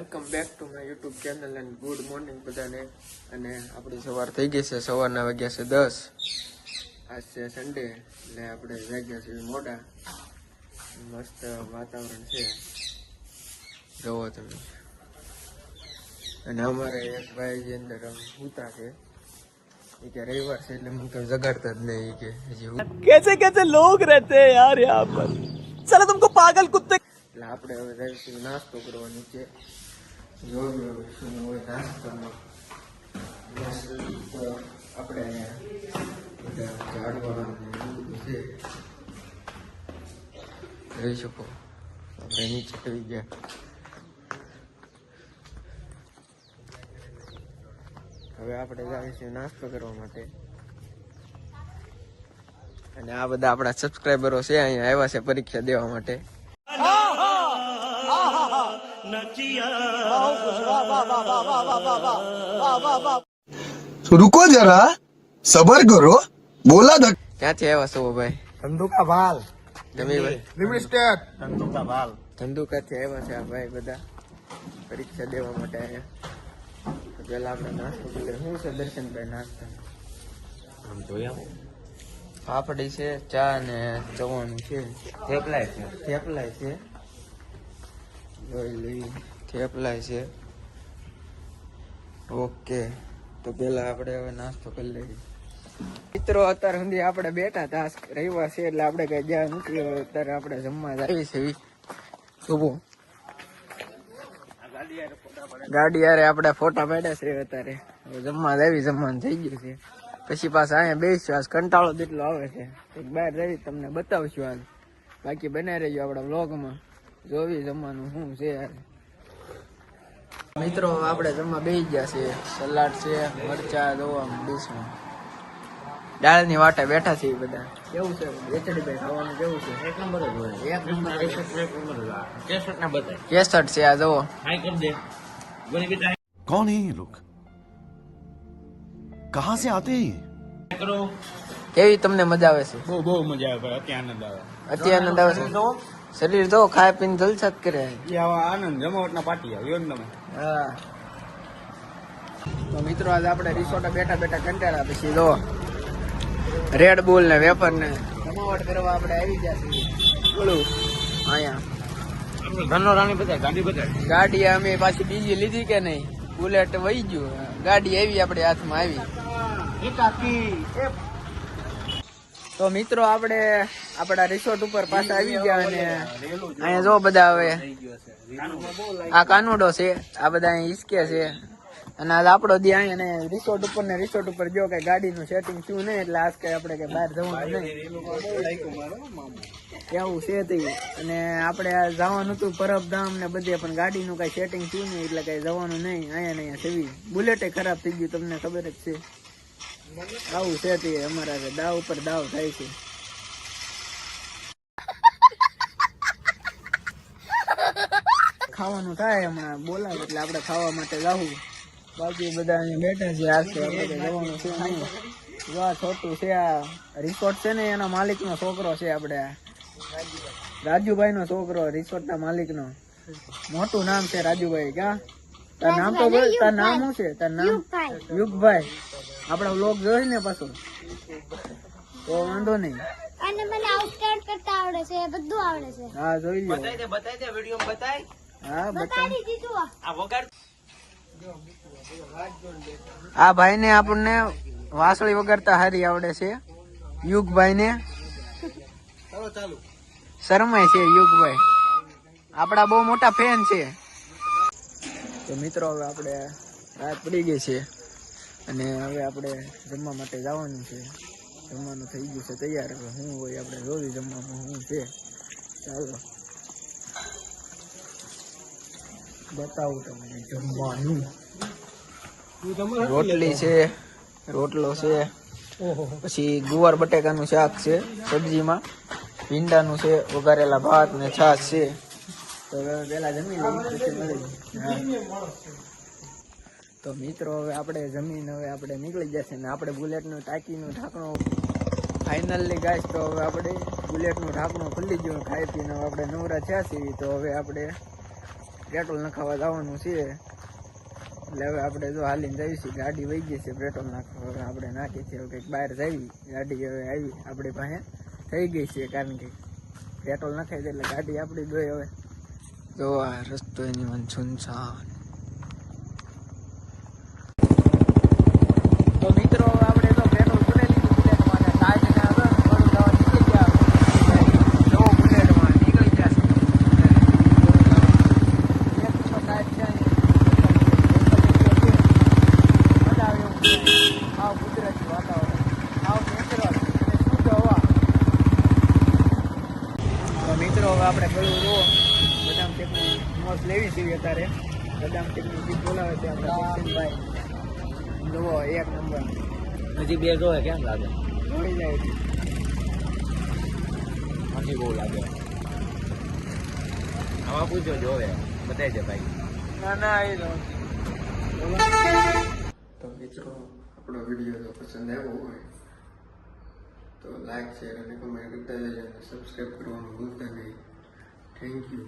Welcome back to my YouTube channel and good morning બધાને. અને આપણી સવાર થઈ ગઈ છે, સવારના વાગ્યા છે 10. આજ છે સન્ડે એટલે આપણે વાગ્યા છે મોડા. મસ્ત વાતાવરણ છે, જોવો તમે. અને અમારે એક ભાઈ જે અંદર સૂતા છે, એ કે રવિવાર છે એટલે હું તો જગાડતા જ નહીં કે कैसे कैसे लोग रहते हैं यार यहाँ पर, साला तुमको पागल कुत्ते. એટલે આપણે હવે જઈશું નાસ્તો કરવા નીચે. જોયું શું હોય નાસ્તામાં. આપણે બધા ઝાડવાનું છે, જોઈ શકો. આપણે નીચે આવી ગયા. હવે આપણે જઈશું નાસ્તો કરવા માટે. અને આ બધા આપણા સબસ્ક્રાઈબરો છે, અહીંયા આવ્યા છે પરીક્ષા દેવા માટે. रुको जरा सबर करो बोला था. ક્યાંથી આવ્યા છો ભાઈ? धंधुका भाल તમે लिमिटेड धंधुका भाल ધંધુકાથી આવ્યા છે આ ભાઈ બધા પરીક્ષા દેવા માટે અહીંયા. તો પેલા આપણે નાસ્તો કરીએ. શું છે દર્શનભાઈ નાસ્તા? પાપડી છે, ચા ને ચવાણું છે, થેપલાય છે. જોઈ લઈ, થેપલાય છે. ઓકે, તો પેલા આપણે હવે નાસ્તો કરી લઈએ. મિત્રો અત્યાર સુધી આપણે બેઠા હતા, રવિવાર છે એટલે આપણે કઈ જ્યાં નથી. અત્યારે આપણે જમવા આવી છે. શુભો ગાડી યારે આપણે ફોટા પાડ્યા છે. અત્યારે હવે જમવા આવી, જમવાનું થઈ ગયું છે. પછી પાછા અહીંયા બેસશું. આજ કંટાળો જેટલો આવે છે, બહાર રહી તમને બતાવશું આજ. બાકી બનાવી રહેજો આપણા વ્લોગમાં, જોવી જમવાનું શું છે યાર. મિત્રો આપણે જમવા બેસી ગયા છે. સલાડ છે, મરચા દવા ડીશમાં, દાળની વાટે બેઠા છે બધા. કેવું છે એચડીભાઈ ખાવાનું? કેવું છે? એક નંબર જ હોય. એક નંબર. કેસટ છે આ જુઓ. कौन है ये लोग कहाँ से आते हैं? કેવી તમને મજા આવે છે? બહુ મજા આવે, અતિ આનંદ આવે. અતિ આનંદ આવે છે. શરીર જો ખાય પીને જલસા જ કરે. આનંદ જમાવટના પાટી આવ્યો ને તમે. હા. તો મિત્રો આજે આપણે રિસોર્ટે બેઠા બેઠા કંટાળ્યા. પછી જો રેડ બુલ ને વેફર ને જમાવટ કરવા આપણે આવી ગયા છીએ. બોલું અહીંયા ધનોરાની બતાય, ગાડી બતાય. ગાડી અમે પાછી બીજી લીધી કે નહીં? બુલેટ વહી ગયું. ગાડી આવી આપણે હાથમાં આવી. તો મિત્રો આપણે આપણા રિસોર્ટ ઉપર પાછા આવી ગયા. અને અહીંયા જો બધા હવે આ કાનુડો છે, આ બધા અહીંયા હિસકે છે. અને આજ આપણો દી અહીંયા રિસોર્ટ ઉપર ને રિસોર્ટ ઉપર જો કઈ ગાડીનું સેટિંગ થયું નહીં, એટલે આજ કઈ આપણે કઈ બહાર જવાનું નહીં એવું છે તે. અને આપણે આ જવાનું હતું પરબધામ ને બધે, પણ ગાડીનું કઈ સેટિંગ થયું નહીં એટલે કઈ જવાનું નહીં. અહીંયા સેવી બુલેટે ખરાબ થઈ ગયું, તમને ખબર જ છે. આવું છે તે અમારા દાવ ઉપર દાવ થાય છે. ખાવાનું થાય હમણાં બોલાવે એટલે આપણે ખાવા માટે જાવું. બાકી બધા અહીંયા બેઠા છે. આ છે આપણે જવાનું છે નહીં. જો આ છોટું છે, આ રિસોર્ટ છે ને એના માલિક નો છોકરો છે. આપણે રાજુભાઈ નો છોકરો, રિસોર્ટ ના માલિક નો. મોટું નામ છે રાજુભાઈ. ક્યાં તાર નામ? તો બોલ, તાર નામ શું છે? તાર નામ યુગભાઈ. આપડા વ્લોગ જોઈ ને પાછો તો વાંધો નહીં. અને મને આઉટસ્ટાર્ટ કરતા આવડે છે, બધું આવડે છે. હા જોઈ લો. બતાય દે વિડિયો બતાય. હા બતાવી દીધું. આ વગાડ. આ ભાઈ ને આપણને વાંસળી વગાડતા હારી આવડે છે. યુગભાઈ ને શરમાય છે. યુગભાઈ આપડા બહુ મોટા ફેન છે. તો મિત્રો હવે આપણે રાત પડી ગઈ છે અને હવે આપણે જમવા માટે જવાનું છે. જમવાનું થઈ ગયું છે તૈયાર. હવે શું હોય આપણે જોવી જમવામાં શું છે. ચાલો બતાવું તમને જમવાનું. રોટલી છે, રોટલો છે, પછી ગુવાર બટેકાનું શાક છે સબ્જીમાં, ભીંડાનું છે, વઘારેલા ભાત ને છાશ છે. તો હવે પેલા જમી લઈએ. તો મિત્રો હવે આપણે જમીન હવે આપણે નીકળી જશે ને આપણે બુલેટનું ટાંકીનું ઢાંકણું ફાઇનલી ગાઈસ. તો હવે આપણે બુલેટનું ઢાંકણું ખુલી ગયું ખાઈ પીને આપણે નવરા થયા છીએ. તો હવે આપણે પેટ્રોલ નખાવા જવાનું છે એટલે હવે આપણે જો હાલીને જઈશું. ગાડી વહી ગઈ છે પેટ્રોલ નાખવા. હવે આપણે નાખીએ છીએ કંઈક બહાર જઈ. ગાડી હવે આવી આપણી પાસે થઈ ગઈ છે, કારણ કે પેટ્રોલ નખાય એટલે ગાડી આપણી જોઈ. હવે જો આ રસ્તો એની મન સુનસાન. તો મિત્રો હવે આપણે તો પેટ્રોલ પૂરે લીધું બુલેટમાં, અને ટાયરને હવે થોડું જવા નીકળી ગયા. જો બુલેટમાં નીકળી ગયા છે. એકનો ટાયર છે મજા આવે એવું છે. આવ કુદરતી વાતાવરણ, આવ નેચરલ અને શુદ્ધ હવા. તો મિત્રો હવે આપણે પેલું જુઓ બદામ ટેકની મોજ લેવી છીએ અત્યારે. બદામ ટેકની જીત બોલાવે છે આપણા ભાઈ. જુઓ એક નંબર હજી બે જોવે કેમ લાગે? મળી જાય છે. હજી બહુ લાગે. આમાં પૂછો જોવે બતાવી દે ભાઈ. ના ના એ તો મિત્રો આપણો વિડીયો જો પસંદ આવ્યો હોય તો લાઈક શેર અને કમેન્ટ કરતા જજો અને સબસ્ક્રાઈબ કરવાનું ભૂલતા નહીં. Thank you.